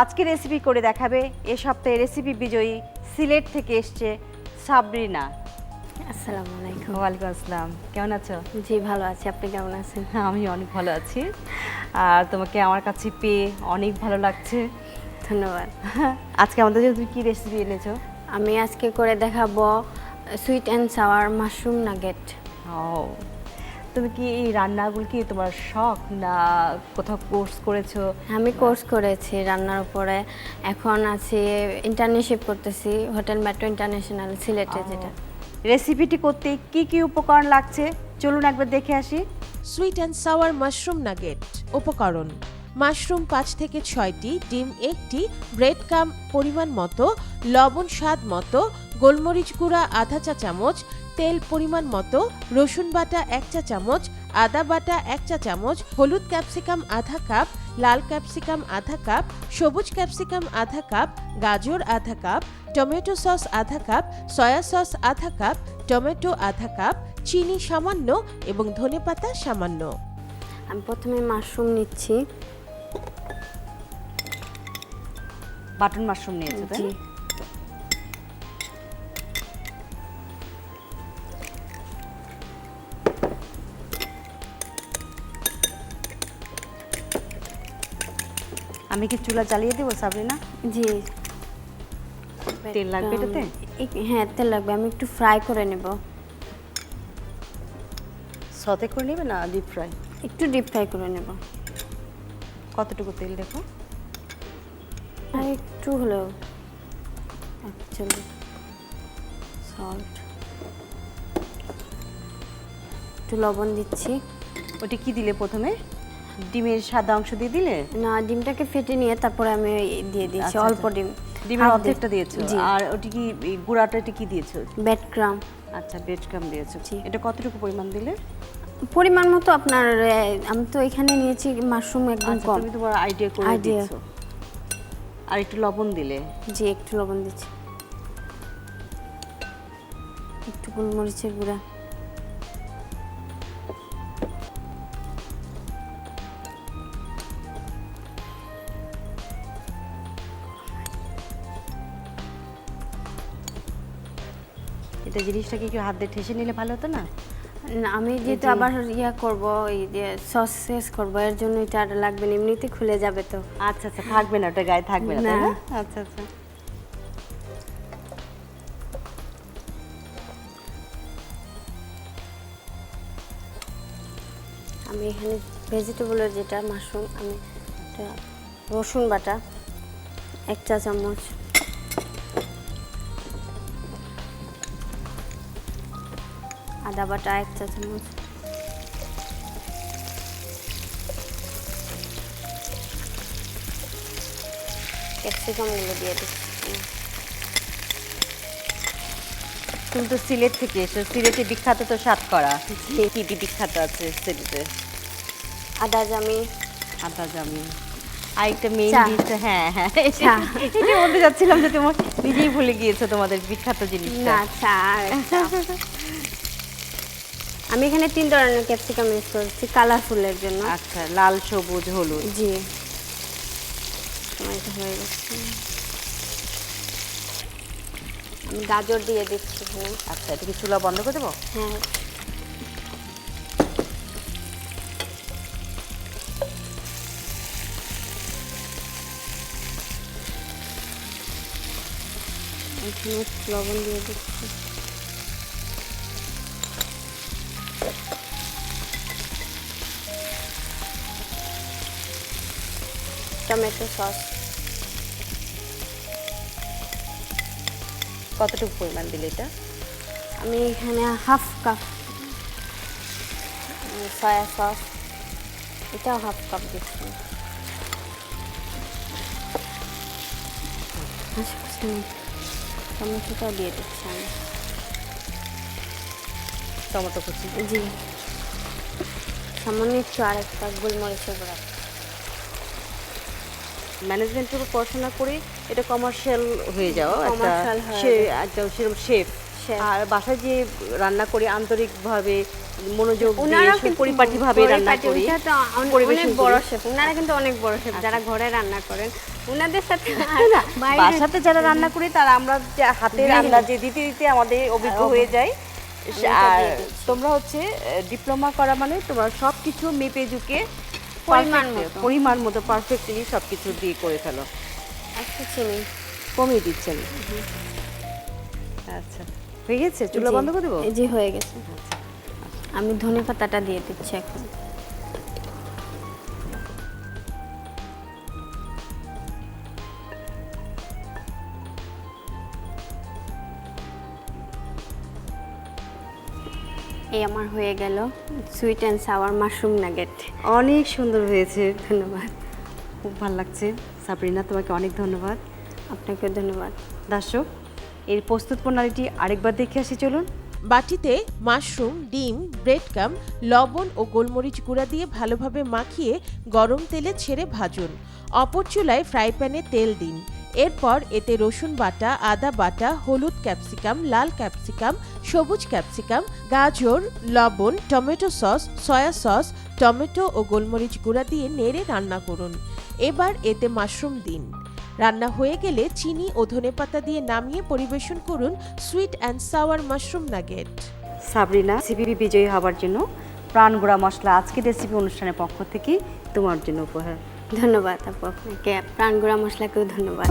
আজকে রেসিপি করে দেখাবে এ সপ্তাহে রেসিপি বিজয়ী সিলেট থেকে এসছে সাবরিনা। আসসালামু আলাইকুম। ওয়ালাইকুম আসসালাম, কেমন আছো? জি ভালো আছি, আপনি কেমন আছেন? আমি অনেক ভালো আছি। আর তোমাকে আমার কাছে পেয়ে অনেক ভালো লাগছে। ধন্যবাদ। আজকে আমাদের জন্য তুমি কি রেসিপি এনেছো? আমি আজকে করে দেখাবো sweet and sour mushroom nugget. ও, তুমি কি এই রান্নাগুলো কি তোমার শখ না কোথাও কোর্স করেছো? আমি কোর্স করেছি রান্নার উপরে, এখন আছি ইন্টার্নশিপ করতেছি হোটেল মেট্রো ইন্টারন্যাশনাল সিলেটে। যেটা রেসিপিটি করতে কি কি উপকরণ লাগছে চলুন একবার দেখে আসি। Sweet and sour mushroom nugget. উপকরণ: মাশরুম 5 থেকে 6টি, ডিম 1টি, ব্রেড কাম পরিমাণ মতো, লবণ স্বাদ মতো, গোলমরিচ গুঁড়া আধা চা চামচ, তেল পরিমাণ মতো, রসুন বাটা 1 চা চামচ, আদা বাটা 1 চা চামচ, হলুদ ক্যাপসিকাম আধা কাপ, লাল ক্যাপসিকাম আধা কাপ, সবুজ ক্যাপসিকাম আধা কাপ, গাজর আধা কাপ, টমেটো সস আধা কাপ, সয়া সস আধা কাপ, টমেটো আধা কাপ, চিনি সামান্য এবং ধনেপাতা সামান্য। আমি প্রথমে মাশরুম নিচ্ছি। বাটন মাশরুম নিয়েছো তাই জি, না? আমি কি চুলা জ্বালিয়ে দেবো সাবরিনা? জি। তেল লাগবে এটাতে? হ্যাঁ তেল লাগবে, আমি একটু ফ্রাই করে নেব। সতে করে নেবে না ডিপ ফ্রাই? একটু ডিপ ফ্রাই করে নেব। কতটুকু তেল দেখো? আর একটু হলেও, অ্যাকচুয়ালি সল্ট, একটু লবণ দিচ্ছি। ওটা কি দিলে প্রথমে? ডিমের সাদা অংশ দিয়ে দিলে? না, ডিমটাকে ফেটে নিয়ে তারপরে আমি দিয়ে দিয়েছি আচ্ছা, অল্প ডিম। ডিমের অর্ধেকটা দিয়েছো। জি। আর ওটি কি এই গুঁড়াটা এটা কি দিয়েছো? ব্রেড ক্রাম। আচ্ছা, ব্রেড ক্রাম দিয়েছো। জি। এটা কতটুকু পরিমাণ দিলে? পরিমাণ মতো আপনার, আমি তো এখানে নিয়েছি মাশরুম একদম আচ্ছা, কম। তুমি তোমার আইডিয়া করে Idea। দিয়েছো। আর একটু লবণ দিলে? জি, একটু লবণ দিচ্ছি, একটু গোলমরিচের গুঁড়া। এটা জিনিসটাকে একটু হাত দিয়ে ঠেসে নিলে ভালো হতো না? না, আমি যেহেতু আবার ইয়া করব, এই যে সস শেষ করবো, এর জন্য এটা আর লাগবে না, এমনিতে খুলে যাবে তো। আচ্ছা আচ্ছা, থাকবে না, ওটা গায়ে থাকবে না তাই না। না? আচ্ছা আচ্ছা। আমি এখানে ভেজিটেবলের যেটা মাশরুম, আমি এটা রসুন বাটা 1 চা চামচ, আদা বাটা 1 চা চামচ, ক্যাপসিকামগুলো দিয়ে দিচ্ছি। তুমি তো সিলেট থেকে এসো, সিলেটে বিখ্যাত তো সাতকরা। কি কি বিখ্যাত আছে সিলেটে? আদা জামি, আদা জামি। আর একটা মেইন চা। ডিশ, হ্যাঁ হ্যাঁ, চা। এটা বলতে যাচ্ছিলাম যে তোমার নিজেই ভুলে গিয়েছো তোমাদের বিখ্যাত জিনিসটা। না চা আর একটা। আমি এখানে 3 ধরনের ক্যাপসিকাম ইউজ করছি কালারফুলের জন্য। আচ্ছা, লাল সবুজ হলুদ। জি, সময়টা হয়ে গেছে। আমি গাজর দিয়ে দিচ্ছি এখানে। আচ্ছা, এটা কি চুলা বন্ধ করে দেবো? হ্যাঁ, এখানে লবণ দিয়ে দিচ্ছি। টমেটো সস কতটুকু পরিমাণ দিলে এটা? আমি এখানে হাফ কাপ, সয়া সস এটাও হাফ কাপ দিচ্ছি। টমেটোটাও দিয়ে দিচ্ছি আমি। টমেটো কুচি। জি, সামান্য একটু আরেকটা গোলমরিচের গুঁড়া। ম্যানেজমেন্টের উপর পড়াশোনা করে এটা কমার্শিয়াল হয়ে যাওয়া একটা Commercial হয়ে সে একদম সেরকম শেফ শেফ। আর বাসায় যে রান্না করি আন্তরিকভাবে মনোযোগ ওনারাও দিয়ে কিন্তু পরিপাটিভাবে রান্না পরিপাটি, করি, ওইটা তো পরিবেশন অনেক বড় করি। শেফ, ওনারা কিন্তু অনেক বড় শেফ যারা ঘরে রান্না করেন, ওনাদের সাথে বাইরে বাসাতে যারা রান্না করি তারা আমরা যে হাতে রান্না যে দিতে দিতে আমাদের অভিজ্ঞ হয়ে যায়। আর তোমরা হচ্ছে ডিপ্লোমা করা মানে তোমরা সব কিছু মেপে ঝুঁকে পরিমাণ মতো পারফেক্টলি সব কিছু দিয়ে করে ফেলো। একটু চিনি কমিয়ে দিচ্ছেন। আচ্ছা, হয়ে গেছে? চুলা বন্ধ করে দেবো? জি হয়ে গেছে। আমি ধনেপাতাটা দিয়ে দিচ্ছি এখন। এই আমার হয়ে গেল sweet and sour mushroom nugget. অনেক সুন্দর হয়েছে, ধন্যবাদ। খুব ভালো লাগছে। সাবরিনা, তোমাকে অনেক ধন্যবাদ। আপনাকেও ধন্যবাদ। দর্শক, এর প্রস্তুত প্রণালীটি আরেকবার দেখে আসি চলুন। বাটিতে মাশরুম, ডিম, ব্রেড ক্রাম্ব, লবণ ও গোলমরিচ গুঁড়া দিয়ে ভালোভাবে মাখিয়ে গরম তেলে ছেড়ে ভাজুন। অপর চুলায় ফ্রাই প্যানে তেল দিন। এরপর এতে রসুন বাটা, আদা বাটা, হলুদ ক্যাপসিকাম, লাল ক্যাপসিকাম, সবুজ ক্যাপসিকাম, গাজর, লবণ, tomato sauce, soya sauce, tomato ও গোলমরিচ গুঁড়া দিয়ে নেড়ে রান্না করুন। এবার এতে মাশরুম দিন। রান্না হয়ে গেলে চিনি ও ধনেপাতা দিয়ে নামিয়ে পরিবেশন করুন sweet and sour mushroom nugget. Sabrina, recipe বিজয়ী হওয়ার জন্য প্রাণগুড়া মশলা আজকের রেসিপি অনুষ্ঠানের পক্ষ থেকে তোমার জন্য উপহার। ধন্যবাদ আপু, আপনাকে প্রাণগুড়া মশলাকেও ধন্যবাদ।